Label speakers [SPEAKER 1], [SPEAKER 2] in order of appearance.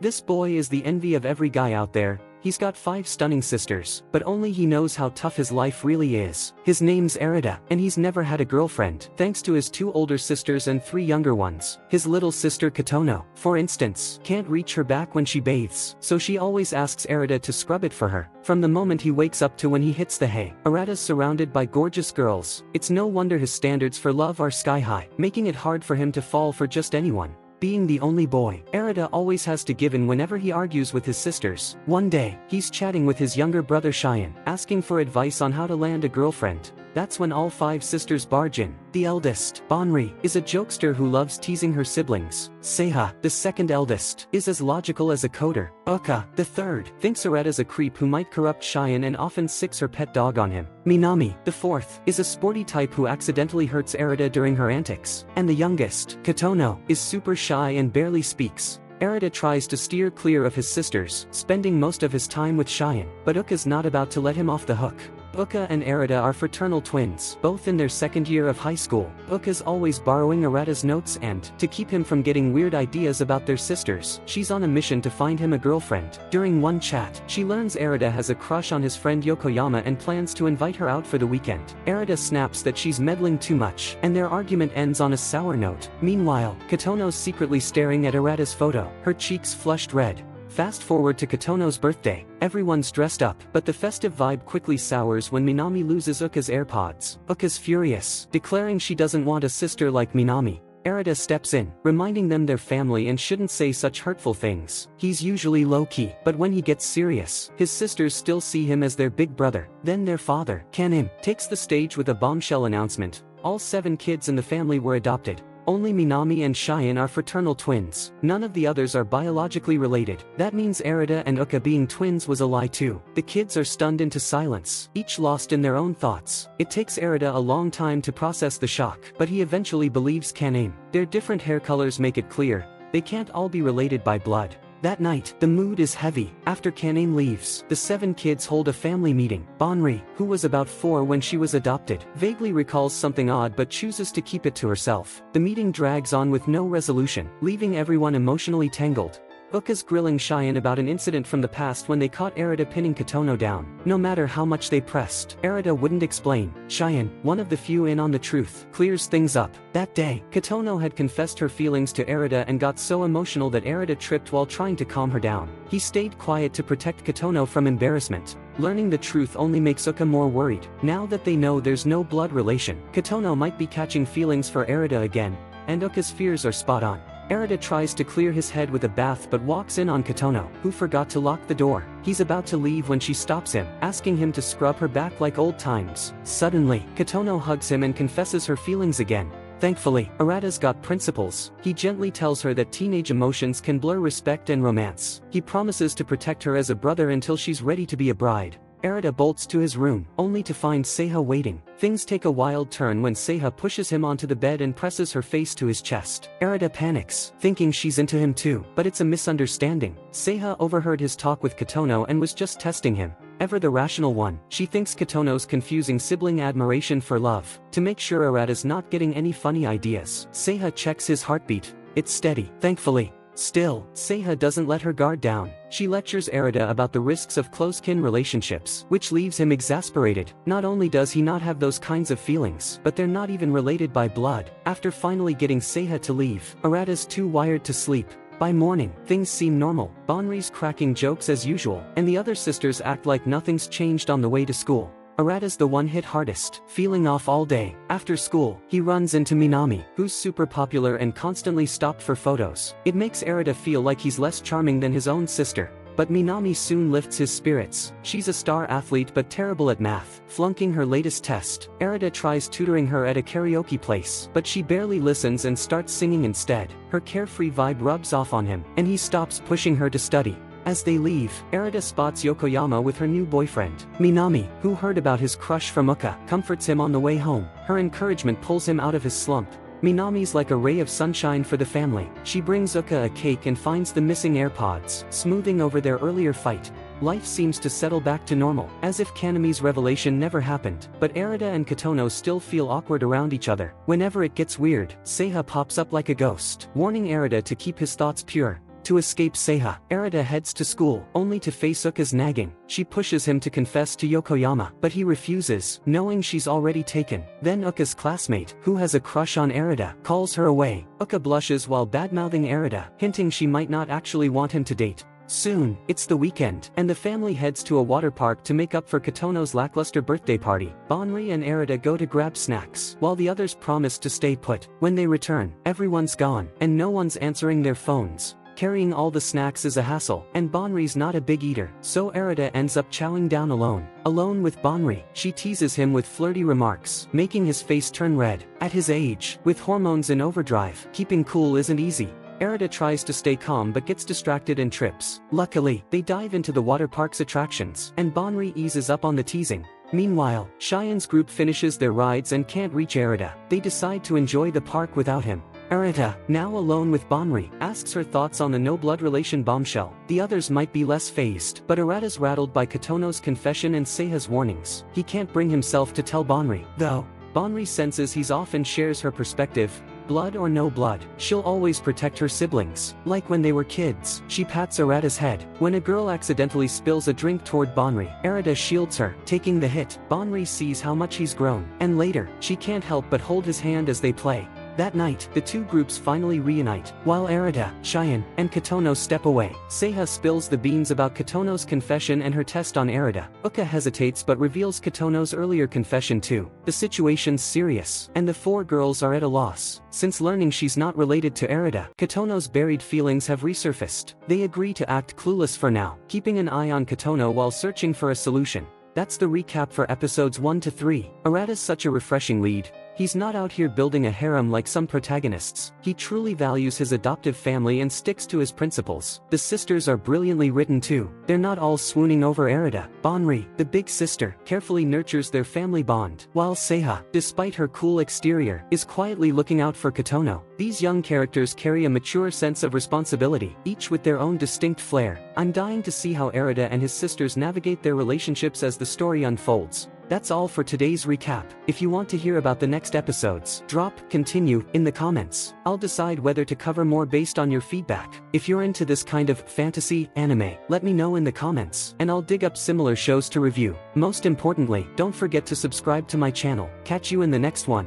[SPEAKER 1] This boy is the envy of every guy out there. He's got 5 stunning sisters, but only he knows how tough his life really is. His name's Arita, and he's never had a girlfriend, thanks to his 2 older sisters and 3 younger ones. His little sister Kotono, for instance, can't reach her back when she bathes, so she always asks Arita to scrub it for her. From the moment he wakes up to when he hits the hay, Arita's surrounded by gorgeous girls. It's no wonder his standards for love are sky high, making it hard for him to fall for just anyone. Being the only boy, Arita always has to give in whenever he argues with his sisters. One day, he's chatting with his younger brother Shion, asking for advice on how to land a girlfriend. That's when all 5 sisters barge in. The eldest, Bonri, is a jokester who loves teasing her siblings. Seiha, the second eldest, is as logical as a coder. Uka, the third, thinks Areta's a creep who might corrupt Shion and often sicks her pet dog on him. Minami, the fourth, is a sporty type who accidentally hurts Arita during her antics. And the youngest, Kotono, is super shy and barely speaks. Arita tries to steer clear of his sisters, spending most of his time with Shion, but Uka's not about to let him off the hook. Uka and Arita are fraternal twins, both in their 2nd year of high school. Uka's always borrowing Arita's notes and, to keep him from getting weird ideas about their sisters, she's on a mission to find him a girlfriend. During one chat, she learns Arita has a crush on his friend Yokoyama and plans to invite her out for the weekend. Arita snaps that she's meddling too much, and their argument ends on a sour note. Meanwhile, Kotono's secretly staring at Arita's photo, her cheeks flushed red. Fast forward to Kotono's birthday. Everyone's dressed up, but the festive vibe quickly sours when Minami loses Uka's AirPods. Uka's furious, declaring she doesn't want a sister like Minami. Arita steps in, reminding them they're family and shouldn't say such hurtful things. He's usually low-key, but when he gets serious, his sisters still see him as their big brother. Then their father, Kanim, takes the stage with a bombshell announcement. All 7 kids in the family were adopted. Only Minami and Shion are fraternal twins. None of the others are biologically related. That means Arita and Uka being twins was a lie too. The kids are stunned into silence, each lost in their own thoughts. It takes Arita a long time to process the shock, but he eventually believes Kanem. Their different hair colors make it clear they can't all be related by blood. That night, the mood is heavy. After Kanem leaves, the 7 kids hold a family meeting. Bonri, who was about 4 when she was adopted, vaguely recalls something odd but chooses to keep it to herself. The meeting drags on with no resolution, leaving everyone emotionally tangled. Uka's grilling Shion about an incident from the past when they caught Arita pinning Kotono down. No matter how much they pressed, Arita wouldn't explain. Shion, one of the few in on the truth, clears things up. That day, Kotono had confessed her feelings to Arita and got so emotional that Arita tripped while trying to calm her down. He stayed quiet to protect Kotono from embarrassment. Learning the truth only makes Uka more worried. Now that they know there's no blood relation, Kotono might be catching feelings for Arita again, and Uka's fears are spot on. Arita tries to clear his head with a bath but walks in on Kotono, who forgot to lock the door. He's about to leave when she stops him, asking him to scrub her back like old times. Suddenly, Kotono hugs him and confesses her feelings again. Thankfully, Arata's got principles. He gently tells her that teenage emotions can blur respect and romance. He promises to protect her as a brother until she's ready to be a bride. Arita bolts to his room, only to find Seiha waiting. Things take a wild turn when Seiha pushes him onto the bed and presses her face to his chest. Arita panics, thinking she's into him too, but it's a misunderstanding. Seiha overheard his talk with Kotono and was just testing him. Ever the rational one, she thinks Kotono's confusing sibling admiration for love. To make sure Arata's not getting any funny ideas, Seiha checks his heartbeat. It's steady, thankfully. Still, Seiha doesn't let her guard down. She lectures Arita about the risks of close-kin relationships, which leaves him exasperated. Not only does he not have those kinds of feelings, but they're not even related by blood. After finally getting Seiha to leave, Arata's too wired to sleep. By morning, things seem normal. Bonri's cracking jokes as usual, and the other sisters act like nothing's changed on the way to school. Arata's the one hit hardest, feeling off all day. After school, he runs into Minami, who's super popular and constantly stopped for photos. It makes Arita feel like he's less charming than his own sister. But Minami soon lifts his spirits. She's a star athlete but terrible at math, flunking her latest test. Arita tries tutoring her at a karaoke place, but she barely listens and starts singing instead. Her carefree vibe rubs off on him, and he stops pushing her to study. As they leave, Arita spots Yokoyama with her new boyfriend. Minami, who heard about his crush from Uka, comforts him on the way home. Her encouragement pulls him out of his slump. Minami's like a ray of sunshine for the family. She brings Uka a cake and finds the missing AirPods, smoothing over their earlier fight. Life seems to settle back to normal, as if Kanami's revelation never happened. But Arita and Kotono still feel awkward around each other. Whenever it gets weird, Seiha pops up like a ghost, warning Arita to keep his thoughts pure. To escape Seiha, Arata heads to school, only to face Uka's nagging. She pushes him to confess to Yokoyama, but he refuses, knowing she's already taken. Then Uka's classmate, who has a crush on Arata, calls her away. Uka blushes while badmouthing Arata, hinting she might not actually want him to date. Soon, it's the weekend, and the family heads to a water park to make up for Kotono's lackluster birthday party. Bonri and Arata go to grab snacks, while the others promise to stay put. When they return, everyone's gone, and no one's answering their phones. Carrying all the snacks is a hassle, and Bonri's not a big eater, so Arata ends up chowing down alone. Alone with Bonri, she teases him with flirty remarks, making his face turn red. At his age, with hormones in overdrive, keeping cool isn't easy. Arata tries to stay calm but gets distracted and trips. Luckily, they dive into the water park's attractions, and Bonri eases up on the teasing. Meanwhile, Shiun's group finishes their rides and can't reach Arata. They decide to enjoy the park without him. Arata, now alone with Bonri, asks her thoughts on the no-blood relation bombshell. The others might be less fazed, but Arata's rattled by Kotono's confession and Seiha's warnings. He can't bring himself to tell Bonri, though. Bonri senses he's off and shares her perspective. Blood or no blood, she'll always protect her siblings. Like when they were kids, she pats Arata's head. When a girl accidentally spills a drink toward Bonri, Arata shields her, taking the hit. Bonri sees how much he's grown, and later, she can't help but hold his hand as they play. That night, the two groups finally reunite, while Arata, Shiun, and Kotono step away. Seiha spills the beans about Kotono's confession and her test on Arata. Uka hesitates but reveals Kotono's earlier confession too. The situation's serious, and the four girls are at a loss. Since learning she's not related to Arata, Kotono's buried feelings have resurfaced. They agree to act clueless for now, keeping an eye on Kotono while searching for a solution. That's the recap for episodes 1 to 3. Arata's such a refreshing lead. He's not out here building a harem like some protagonists. He truly values his adoptive family and sticks to his principles. The sisters are brilliantly written too. They're not all swooning over Arata. Bonri, the big sister, carefully nurtures their family bond, while Seiha, despite her cool exterior, is quietly looking out for Kotono. These young characters carry a mature sense of responsibility, each with their own distinct flair. I'm dying to see how Arata and his sisters navigate their relationships as the story unfolds. That's all for today's recap. If you want to hear about the next episodes, drop "continue" in the comments. I'll decide whether to cover more based on your feedback. If you're into this kind of fantasy anime, let me know in the comments, and I'll dig up similar shows to review. Most importantly, don't forget to subscribe to my channel. Catch you in the next one.